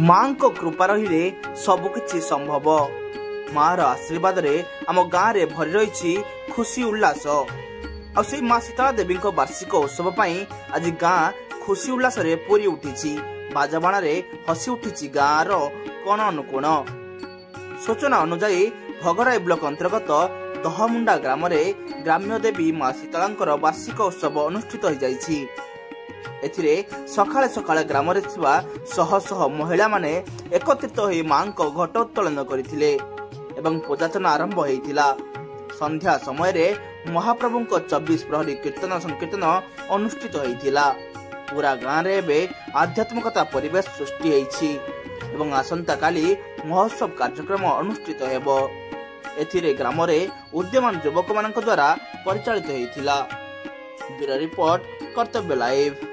माँ को कृपा रही सबकि संभव। माँ आशीर्वाद रे आम गाँव में भरी रही खुशी उल्लास। आई माँ शीतला देवी वार्षिक उत्सव आज गाँ खुशी उल्लास पूरी उठी। बाजाबाण हसी उठी गाँव कोण अनुकोण। सूचना अनुजाई भगराई ब्लॉक अंतर्गत दहमुंडा ग्राम ग्राम्य देवी माँ शीतला वार्षिक उत्सव अनुष्ठित हो जाइछि। एथिरे सकाळे सकाळे ग्राम रे थिबा शह शह महिला माने एकत्रित होई मां को घट उत्तोलन करथिले एवं पूजार्चना आरंभ होइतिला। संध्या समय रे महाप्रभु को 24 प्रहरी कीर्तन संकीर्तन अनुष्ठित होइतिला। पूरा गाँव रे बे आध्यात्मिकता परिवेश सृष्टि होइछि एवं आसंता काली महोत्सव कार्यक्रम अनुष्ठित हेबो। एथिरे ग्राम रे उद्यमान युवक मानक द्वारा परिचालित होइतिला। ब्यूरो रिपोर्ट कर्तव्य लाइव।